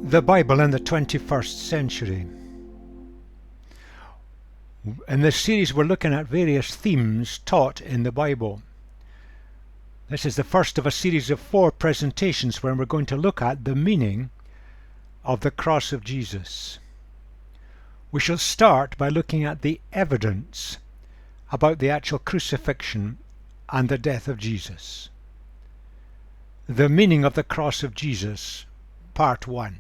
The Bible in the 21st century. In this series we're looking at various themes taught in the Bible. This is the first of a series of 4 presentations where we're going to look at the meaning of the cross of Jesus. We shall start by looking at the evidence about the actual crucifixion and the death of Jesus. The meaning of the cross of Jesus, Part 1.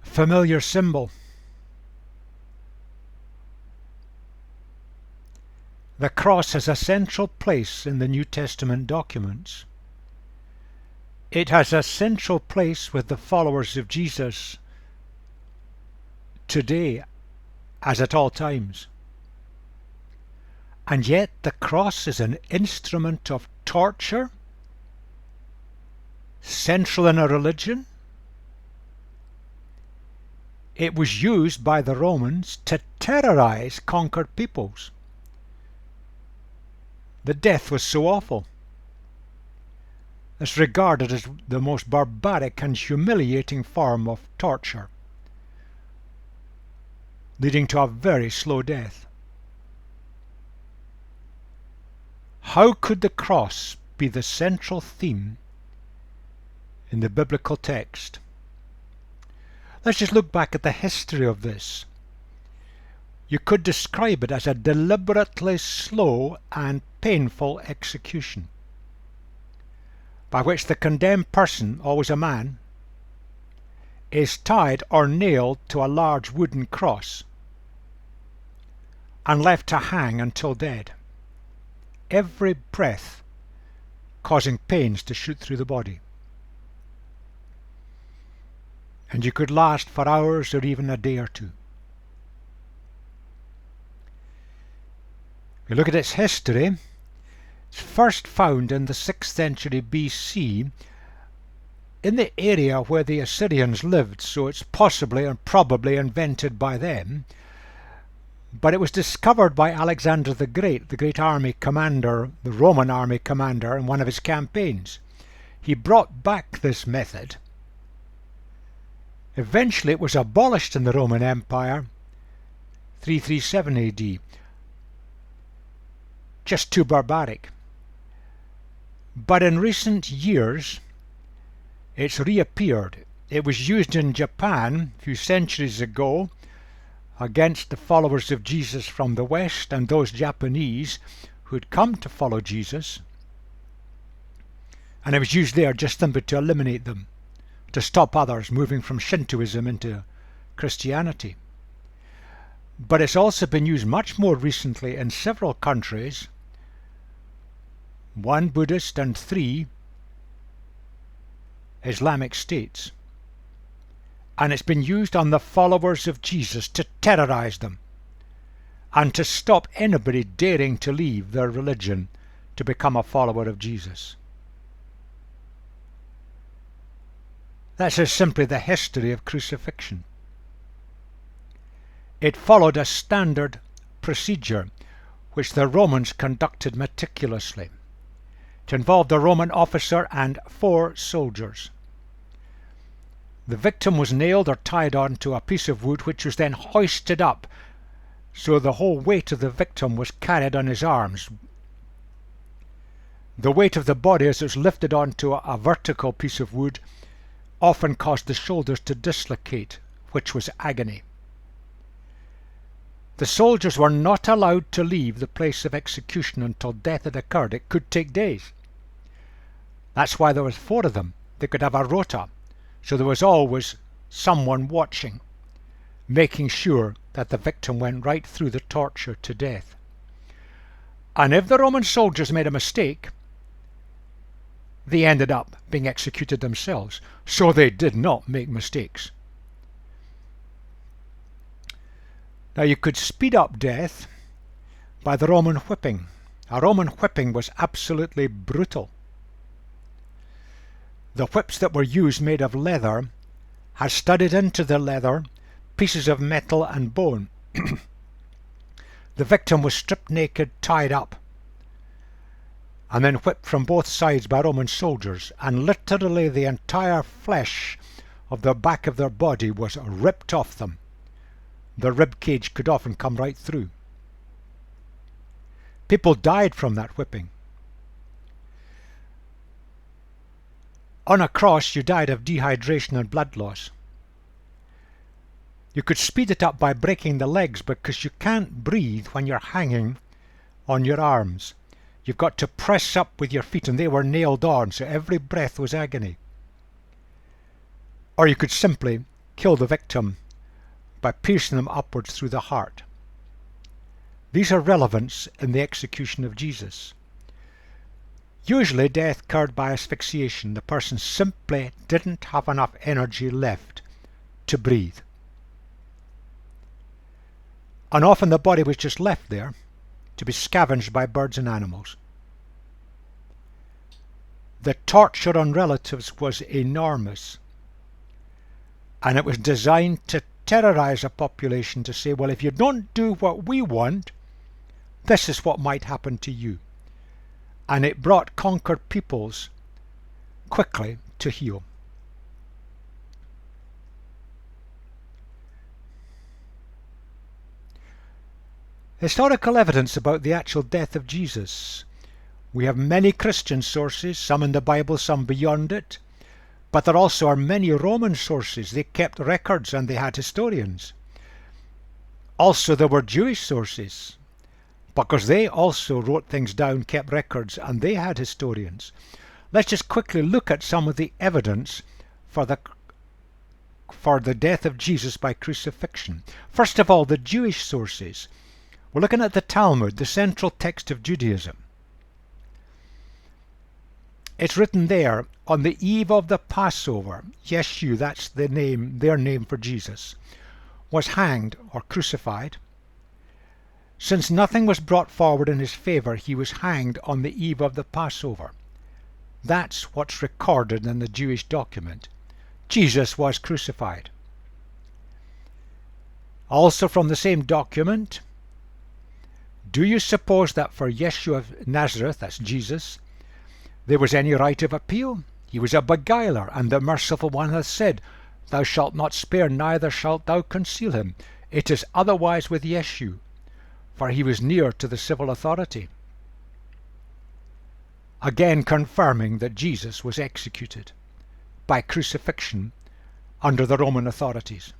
Familiar symbol. The cross has a central place in the New Testament documents. It has a central place with the followers of Jesus today as at all times. And yet the cross is an instrument of torture, central in a religion. It was used by the Romans to terrorize conquered peoples. The death was so awful. It's regarded as the most barbaric and humiliating form of torture, leading to a very slow death. How could the cross be the central theme in the biblical text? Let's just look back at the history of this. You could describe it as a deliberately slow and painful execution, by which the condemned person, always a man, is tied or nailed to a large wooden cross and left to hang until dead, every breath causing pains to shoot through the body. And you could last for hours or even a day or two. If you look at its history, it's first found in the 6th century BC in the area where the Assyrians lived, so it's possibly and probably invented by them. But it was discovered by Alexander the great army commander, the Roman army commander, in one of his campaigns. He brought back this method. Eventually it was abolished in the Roman Empire, 337 AD. Just too barbaric. But in recent years it's reappeared. It was used in Japan a few centuries ago against the followers of Jesus from the West and those Japanese who had come to follow Jesus. And it was used there just simply to eliminate them, to stop others moving from Shintoism into Christianity. But it's also been used much more recently in several countries, 1 Buddhist and 3 Islamic states. And it's been used on the followers of Jesus to terrorize them and to stop anybody daring to leave their religion to become a follower of Jesus. That's just simply the history of crucifixion. It followed a standard procedure which the Romans conducted meticulously. It involved a Roman officer and 4 soldiers. The victim was nailed or tied onto a piece of wood which was then hoisted up, so the whole weight of the victim was carried on his arms. The weight of the body as it was lifted onto a vertical piece of wood often caused the shoulders to dislocate, which was agony. The soldiers were not allowed to leave the place of execution until death had occurred. It could take days. That's why there was 4 of them. They could have a rota, so there was always someone watching, making sure that the victim went right through the torture to death. And if the Roman soldiers made a mistake, they ended up being executed themselves, so they did not make mistakes. Now you could speed up death by the Roman whipping. A Roman whipping was absolutely brutal. The whips that were used, made of leather, had studded into the leather pieces of metal and bone. The victim was stripped naked, tied up. and then whipped from both sides by Roman soldiers, and literally the entire flesh of the back of their body was ripped off them. The rib cage could often come right through. People died from that whipping. On a cross, you died of dehydration and blood loss. You could speed it up by breaking the legs, because you can't breathe when you're hanging on your arms. You've got to press up with your feet, and they were nailed on, so every breath was agony. Or you could simply kill the victim by piercing them upwards through the heart. These are relevant in the execution of Jesus. Usually death occurred by asphyxiation. The person simply didn't have enough energy left to breathe. And often the body was just left there to be scavenged by birds and animals. The torture on relatives was enormous, and it was designed to terrorize a population, to say, well, if you don't do what we want, this is what might happen to you. And it brought conquered peoples quickly to heel. Historical evidence about the actual death of Jesus. We have many Christian sources, some in the Bible, some beyond it, but there also are many Roman sources. They kept records and they had historians. Also there were Jewish sources, because they also wrote things down, kept records, and they had historians. Let's just quickly look at some of the evidence for the death of Jesus by crucifixion. First of all, the Jewish sources. We're looking at the Talmud, the central text of Judaism. It's written there, on the eve of the Passover, Yeshu, that's their name for Jesus, was hanged or crucified. Since nothing was brought forward in his favour, he was hanged on the eve of the Passover. That's what's recorded in the Jewish document. Jesus was crucified. Also from the same document, do you suppose that for Yeshua of Nazareth, that's Jesus, there was any right of appeal? He was a beguiler, and the merciful one hath said, Thou shalt not spare, neither shalt thou conceal him. It is otherwise with Yeshu, for he was near to the civil authority. Again confirming that Jesus was executed by crucifixion under the Roman authorities.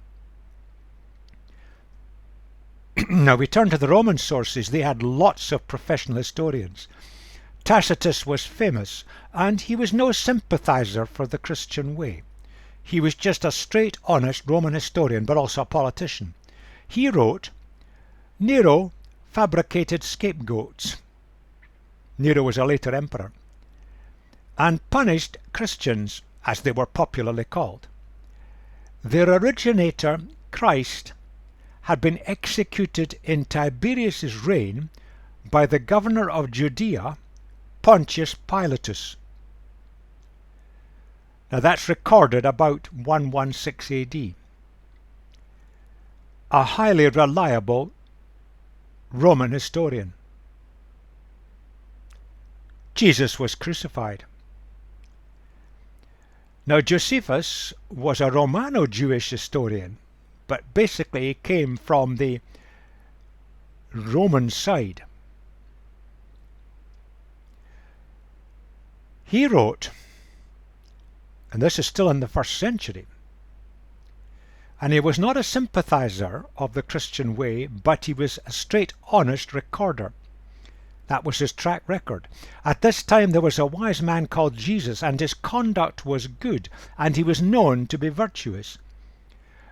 Now we turn to the Roman sources. They had lots of professional historians. Tacitus was famous, and he was no sympathizer for the Christian way. He was just a straight, honest Roman historian, but also a politician. He wrote, Nero fabricated scapegoats. Nero was a later emperor, and punished Christians, as they were popularly called. Their originator, Christ, had been executed in Tiberius's reign by the governor of Judea, Pontius Pilatus. Now that's recorded about 116 AD. A highly reliable Roman historian. Jesus was crucified. Now Josephus was a Romano-Jewish historian, but basically he came from the Roman side. He wrote, and this is still in the 1st century, and he was not a sympathizer of the Christian way, but he was a straight, honest recorder. That was his track record. At this time there was a wise man called Jesus, and his conduct was good, and he was known to be virtuous.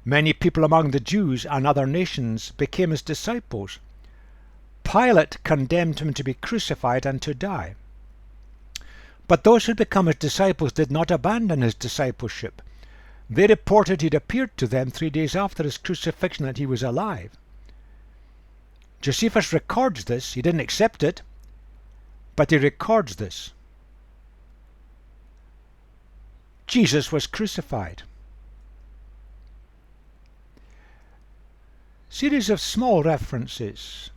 Many people among the Jews and other nations became his disciples. Pilate condemned him to be crucified and to die. But those who had become his disciples did not abandon his discipleship. They reported he'd appeared to them 3 days after his crucifixion, that he was alive. Josephus records this. He didn't accept it, but he records this. Jesus was crucified. Series of small references.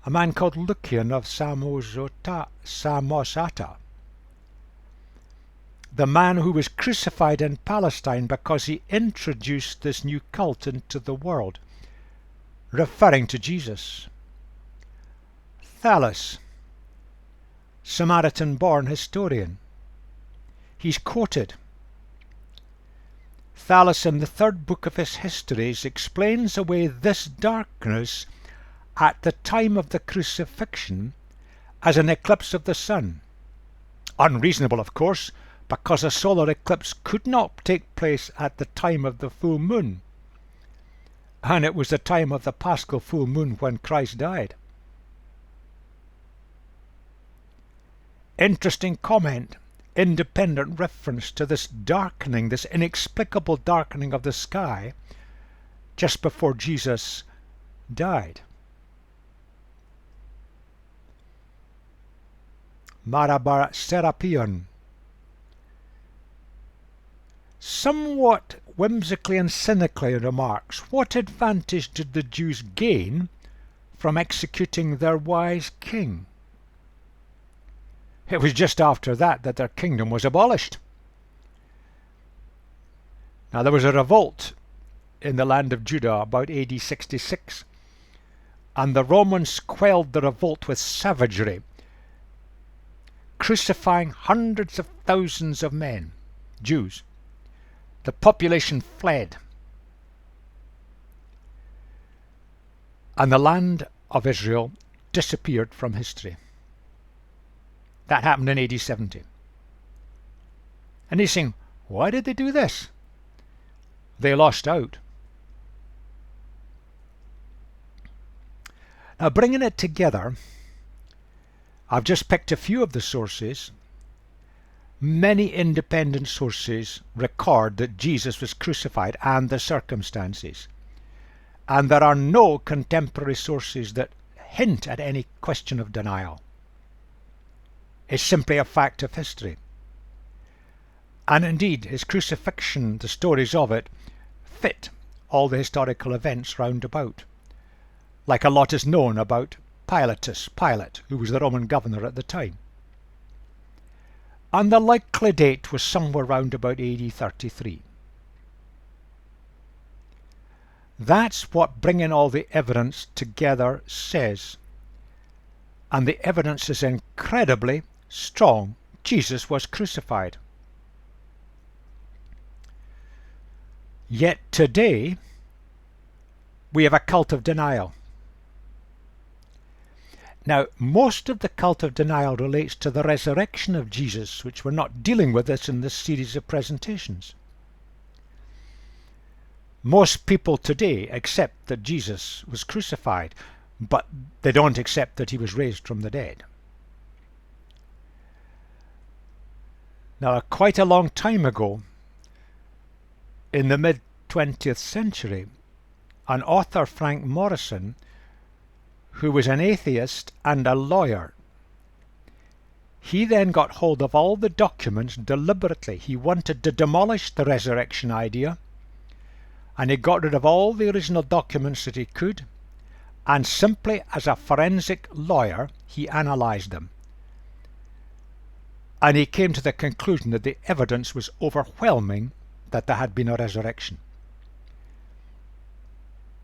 a man called Lucian of Samosata, the man who was crucified in Palestine because he introduced this new cult into the world, referring to Jesus. Thallus, Samaritan-born historian. He's quoted. Thallus, in the third book of his Histories, explains away this darkness at the time of the crucifixion as an eclipse of the sun. Unreasonable, of course, because a solar eclipse could not take place at the time of the full moon, and it was the time of the Paschal full moon when Christ died. Interesting comment, independent reference to this darkening, this inexplicable darkening of the sky just before Jesus died. Marabar Serapion, somewhat whimsically and cynically remarks, what advantage did the Jews gain from executing their wise king? It was just after that their kingdom was abolished. Now there was a revolt in the land of Judah about AD 66, and the Romans quelled the revolt with savagery, crucifying hundreds of thousands of men, Jews. The population fled, and the land of Israel disappeared from history. That happened in AD 70. And he's saying, why did they do this? They lost out. Now, bringing it together, I've just picked a few of the sources. Many independent sources record that Jesus was crucified and the circumstances. And there are no contemporary sources that hint at any question of denial. It's simply a fact of history. And indeed, his crucifixion, the stories of it, fit all the historical events round about. Like a lot is known about Pilate, who was the Roman governor at the time. And the likely date was somewhere round about AD 33. That's what bringing all the evidence together says. And the evidence is incredibly strong. Jesus was crucified. Yet today, we have a cult of denial. Now, most of the cult of denial relates to the resurrection of Jesus, which we're not dealing with this in this series of presentations. Most people today accept that Jesus was crucified, but they don't accept that he was raised from the dead. Now, quite a long time ago, in the mid-20th century, an author, Frank Morrison, who was an atheist and a lawyer, he then got hold of all the documents deliberately. He wanted to demolish the resurrection idea, and he got rid of all the original documents that he could, and simply as a forensic lawyer, he analysed them. And he came to the conclusion that the evidence was overwhelming that there had been a resurrection.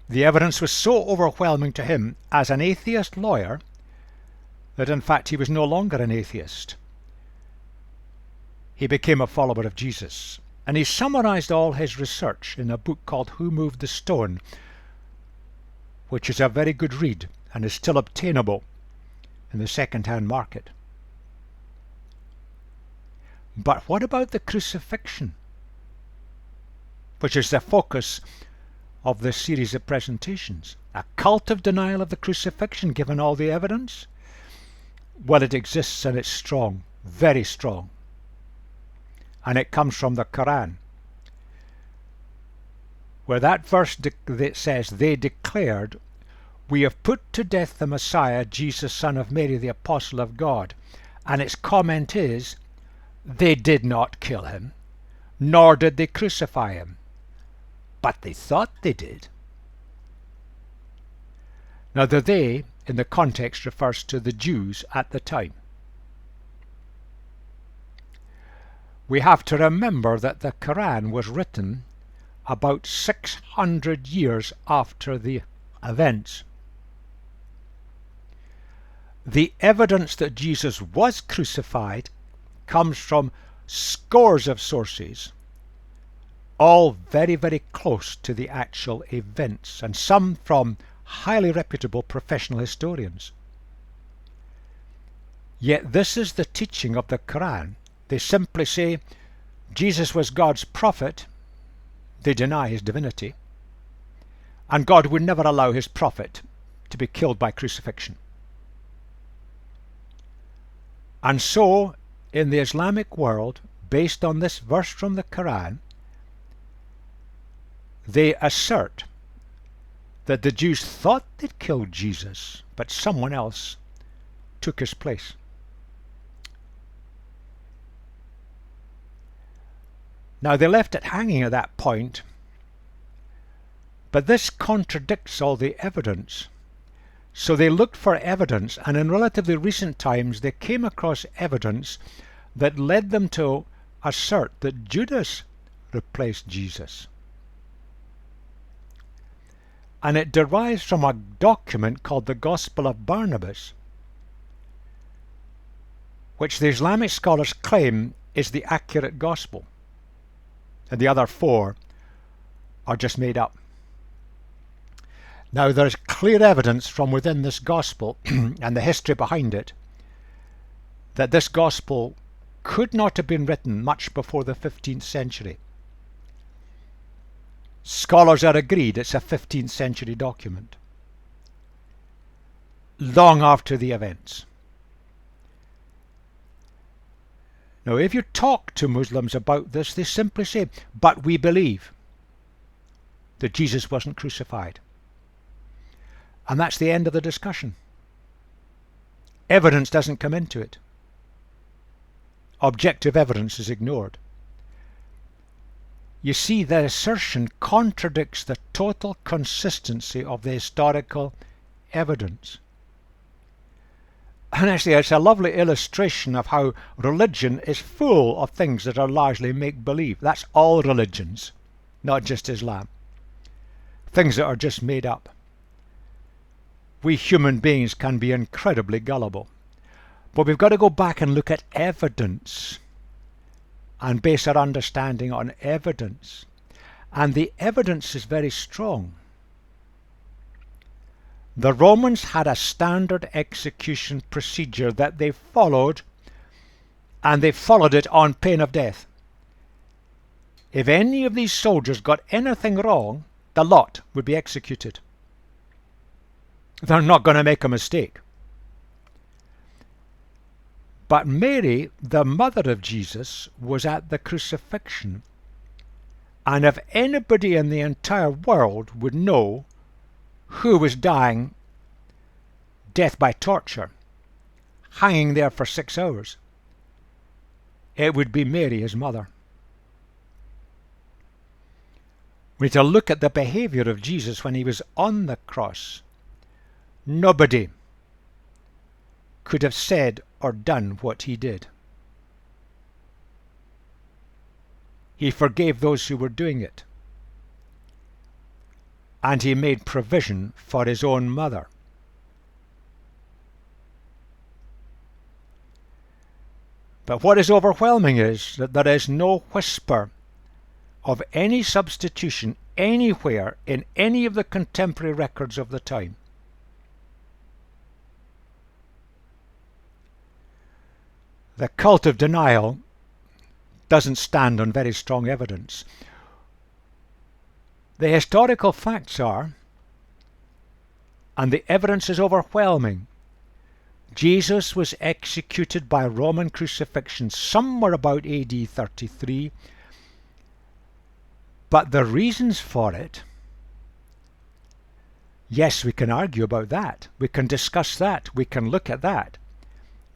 The evidence was so overwhelming to him as an atheist lawyer that in fact he was no longer an atheist. He became a follower of Jesus, and he summarised all his research in a book called Who Moved the Stone, which is a very good read and is still obtainable in the second-hand market. But what about the crucifixion, which is the focus of this series of presentations? A cult of denial of the crucifixion, given all the evidence? Well, it exists, and it's strong, very strong. And it comes from the Quran, where that verse that says, they declared, we have put to death the Messiah, Jesus, son of Mary, the apostle of God. And its comment is, they did not kill him, nor did they crucify him, but they thought they did. Now the they in the context refers to the Jews at the time. We have to remember that the Quran was written about 600 years after the events. The evidence that Jesus was crucified comes from scores of sources, all very, very close to the actual events, and some from highly reputable professional historians. Yet this is the teaching of the Quran. They simply say Jesus was God's prophet. They deny his divinity, and God would never allow his prophet to be killed by crucifixion. And so, in the Islamic world, based on this verse from the Quran, they assert that the Jews thought they'd killed Jesus, but someone else took his place. Now, they left it hanging at that point, but this contradicts all the evidence. So they looked for evidence, and in relatively recent times they came across evidence that led them to assert that Judas replaced Jesus. And it derives from a document called the Gospel of Barnabas, which the Islamic scholars claim is the accurate gospel, and the other four are just made up. Now, there is clear evidence from within this gospel and the history behind it that this gospel could not have been written much before the 15th century. Scholars are agreed it's a 15th century document, long after the events. Now, if you talk to Muslims about this, they simply say, but we believe that Jesus wasn't crucified. And that's the end of the discussion. Evidence doesn't come into it. Objective evidence is ignored. You see, the assertion contradicts the total consistency of the historical evidence. And actually, it's a lovely illustration of how religion is full of things that are largely make-believe. That's all religions, not just Islam. Things that are just made up. We human beings can be incredibly gullible. But we've got to go back and look at evidence and base our understanding on evidence. And the evidence is very strong. The Romans had a standard execution procedure that they followed, and they followed it on pain of death. If any of these soldiers got anything wrong, the lot would be executed. They're not going to make a mistake. But Mary, the mother of Jesus, was at the crucifixion. And if anybody in the entire world would know who was dying death by torture, hanging there for 6 hours, it would be Mary, his mother. We need to look at the behavior of Jesus when he was on the cross. Nobody could have said or done what he did. He forgave those who were doing it. And he made provision for his own mother. But what is overwhelming is that there is no whisper of any substitution anywhere in any of the contemporary records of the time. The cult of denial doesn't stand on very strong evidence. The historical facts are, and the evidence is overwhelming, Jesus was executed by Roman crucifixion somewhere about AD 33, but the reasons for it, yes, we can argue about that, we can discuss that, we can look at that.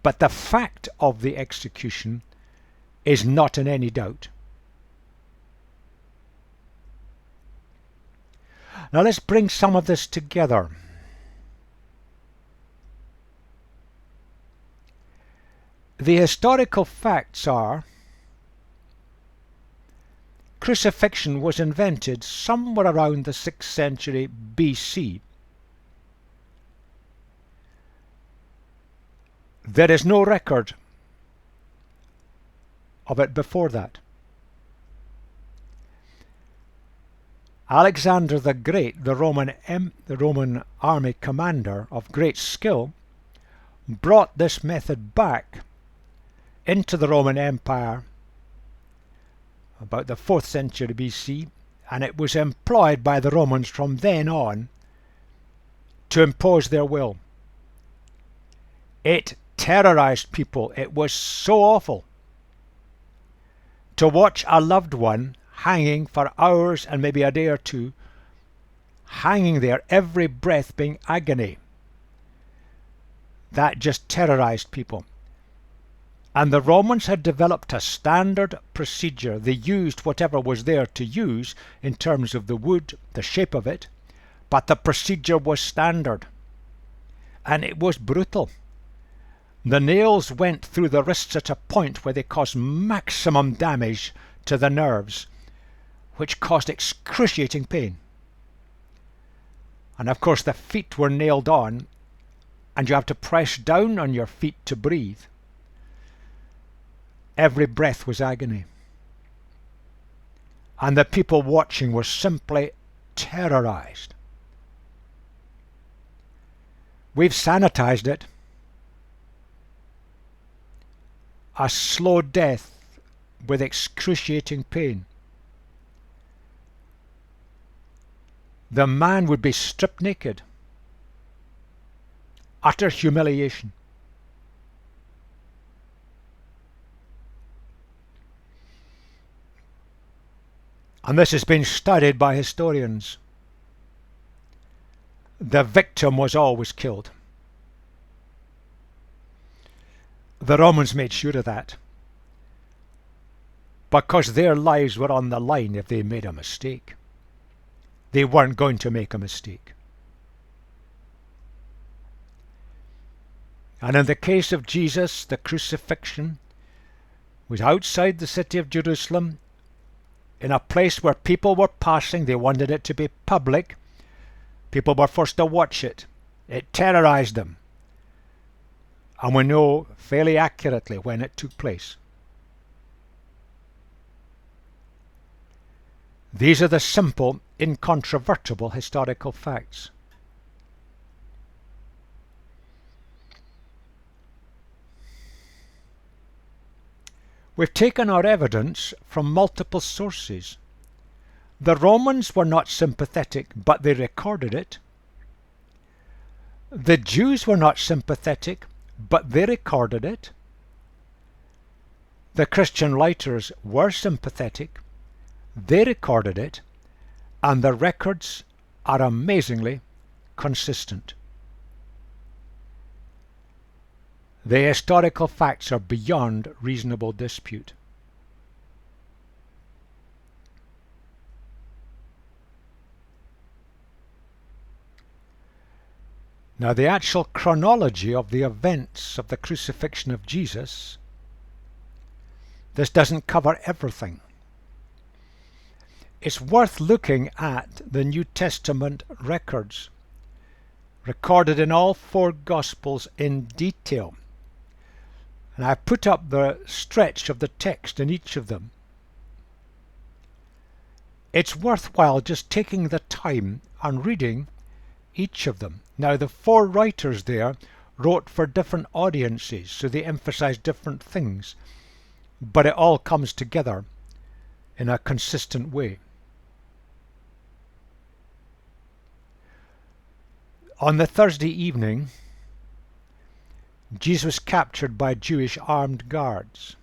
But the fact of the execution is not in any doubt. Now let's bring some of this together. The historical facts are crucifixion was invented somewhere around the 6th century BC. There is no record of it before that. Alexander the Great, the Roman army commander of great skill, brought this method back into the Roman Empire about the 4th century BC, and it was employed by the Romans from then on to impose their will. It terrorized people. It was so awful to watch a loved one hanging for hours and maybe a day or two, hanging there, every breath being agony. That just terrorized people. And the Romans had developed a standard procedure. They used whatever was there to use in terms of the wood, the shape of it, but the procedure was standard. And it was brutal. The nails went through the wrists at a point where they caused maximum damage to the nerves, which caused excruciating pain. And of course the feet were nailed on, and you have to press down on your feet to breathe. Every breath was agony. And the people watching were simply terrorized. We've sanitized it. A slow death with excruciating pain. The man would be stripped naked. Utter humiliation. And this has been studied by historians. The victim was always killed. The Romans made sure of that, because their lives were on the line if they made a mistake. They weren't going to make a mistake. And in the case of Jesus, the crucifixion was outside the city of Jerusalem, in a place where people were passing. They wanted it to be public. People were forced to watch it. It terrorized them. And we know fairly accurately when it took place. These are the simple, incontrovertible historical facts. We've taken our evidence from multiple sources. The Romans were not sympathetic, but they recorded it. The Jews were not sympathetic, but they recorded it. The Christian writers were sympathetic. They recorded it. And the records are amazingly consistent. The historical facts are beyond reasonable dispute. Now, the actual chronology of the events of the crucifixion of Jesus, this doesn't cover everything. It's worth looking at the New Testament records, recorded in all 4 Gospels in detail. And I've put up the stretch of the text in each of them. It's worthwhile just taking the time and reading each of them. Now, the 4 writers there wrote for different audiences, so they emphasize different things, but it all comes together in a consistent way. On the Thursday evening, Jesus was captured by Jewish armed guards.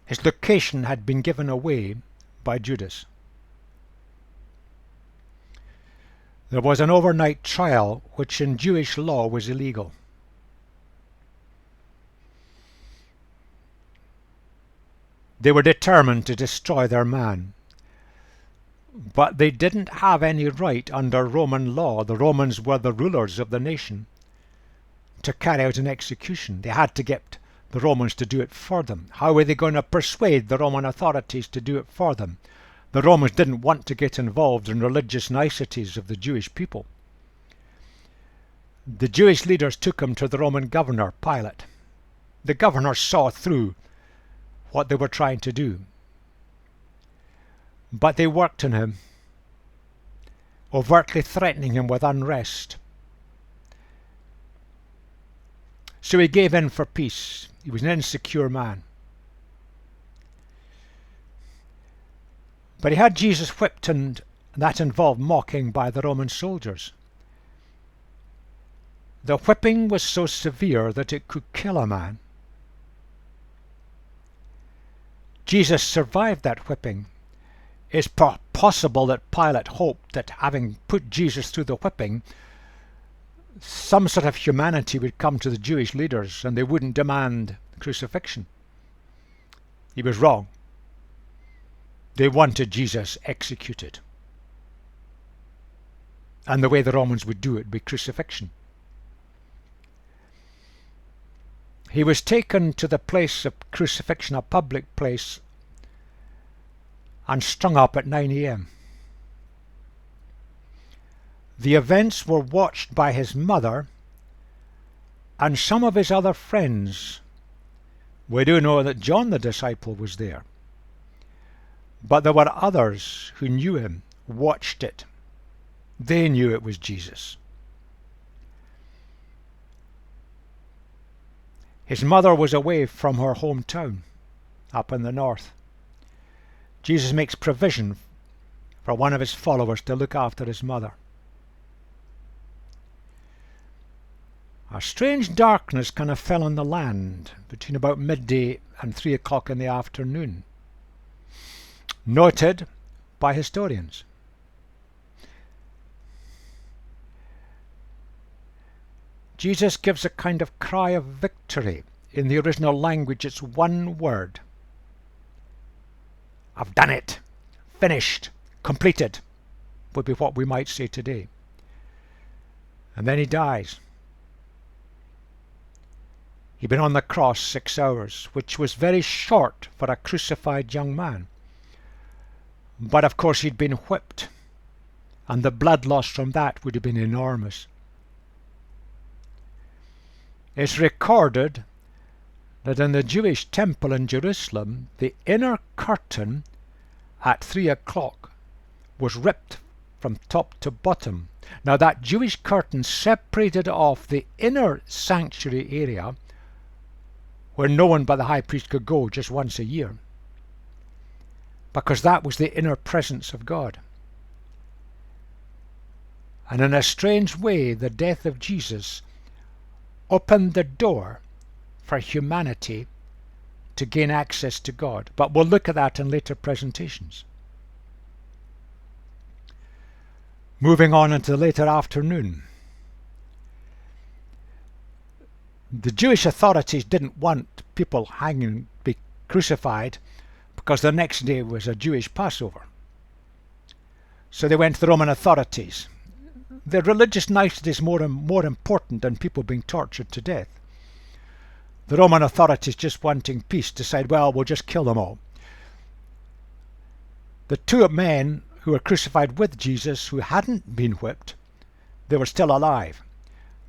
His location had been given away by Judas. There was an overnight trial, which in Jewish law was illegal. They were determined to destroy their man, but they didn't have any right under Roman law. The Romans were the rulers of the nation, to carry out an execution. They had to get the Romans to do it for them. How were they going to persuade the Roman authorities to do it for them? The Romans didn't want to get involved in religious niceties of the Jewish people. The Jewish leaders took him to the Roman governor, Pilate. The governor saw through what they were trying to do. But they worked on him, overtly threatening him with unrest. So he gave in for peace. He was an insecure man. But he had Jesus whipped, and that involved mocking by the Roman soldiers. The whipping was so severe that it could kill a man. Jesus survived that whipping. It's possible that Pilate hoped that having put Jesus through the whipping, some sort of humanity would come to the Jewish leaders and they wouldn't demand crucifixion. He was wrong. They wanted Jesus executed. And the way the Romans would do it would be crucifixion. He was taken to the place of crucifixion, a public place, and strung up at 9 a.m. The events were watched by his mother and some of his other friends. We do know that John the disciple was there. But there were others who knew him, watched it. They knew it was Jesus. His mother was away from her hometown, up in the north. Jesus makes provision for one of his followers to look after his mother. A strange darkness kind of fell on the land between about midday and 3 o'clock in the afternoon, noted by historians. Jesus gives a kind of cry of victory. In the original language, it's one word. I've done it. Finished. Completed. Would be what we might say today. And then he dies. He'd been on the cross 6 hours, which was very short for a crucified young man. But of course he'd been whipped, and the blood loss from that would have been enormous. It's recorded that in the Jewish temple in Jerusalem, the inner curtain at 3 o'clock was ripped from top to bottom. Now that Jewish curtain separated off the inner sanctuary area where no one but the high priest could go just once a year, because that was the inner presence of God. And in a strange way, the death of Jesus opened the door for humanity to gain access to God. But we'll look at that in later presentations. Moving on into the later afternoon. The Jewish authorities didn't want people hanging, be crucified, because the next day was a Jewish Passover. So they went to the Roman authorities. The religious nicety is more important than people being tortured to death. The Roman authorities, just wanting peace, decide, well, we'll just kill them all. The two men who were crucified with Jesus, who hadn't been whipped, they were still alive.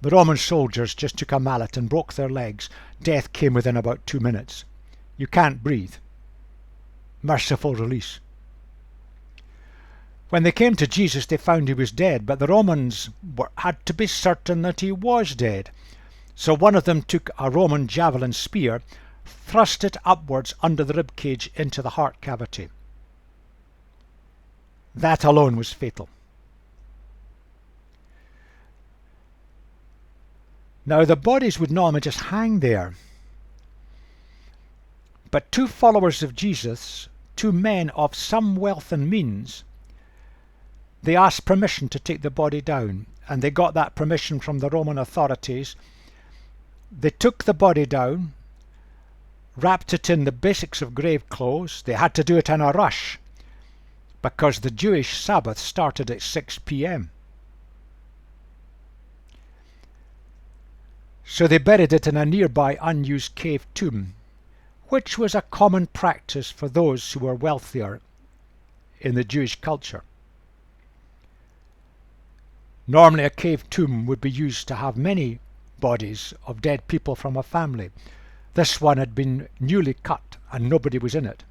The Roman soldiers just took a mallet and broke their legs. Death came within about 2 minutes. You can't breathe. Merciful release. When they came to Jesus, they found he was dead, but the Romans had to be certain that he was dead. So one of them took a Roman javelin spear, thrust it upwards under the rib cage into the heart cavity. That alone was fatal. Now the bodies would normally just hang there. But two followers of Jesus, two men of some wealth and means, they asked permission to take the body down, and they got that permission from the Roman authorities. They took the body down, wrapped it in the basics of grave clothes. They had to do it in a rush because the Jewish Sabbath started at 6 p.m. So they buried it in a nearby unused cave tomb, which was a common practice for those who were wealthier in the Jewish culture. Normally a cave tomb would be used to have many bodies of dead people from a family. This one had been newly cut and nobody was in it.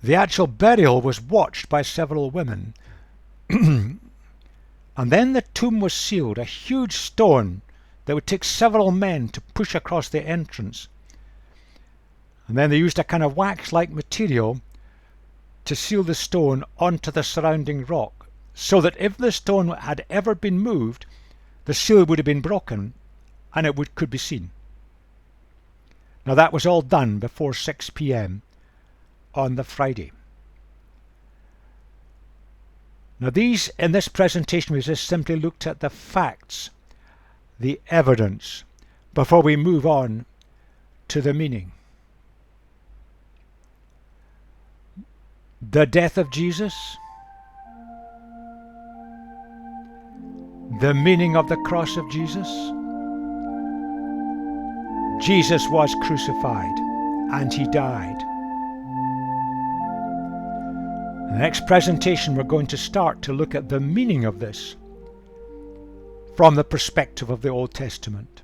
The actual burial was watched by several women. And then the tomb was sealed, a huge stone that would take several men to push across the entrance. And then they used a kind of wax-like material to seal the stone onto the surrounding rock, so that if the stone had ever been moved, the seal would have been broken and it could be seen. Now that was all done before 6 p.m. on the Friday. Now in this presentation we just simply looked at the facts, the evidence, before we move on to the meaning. The death of Jesus, the meaning of the cross of Jesus. Jesus was crucified and he died. In the next presentation we're going to start to look at the meaning of this from the perspective of the Old Testament.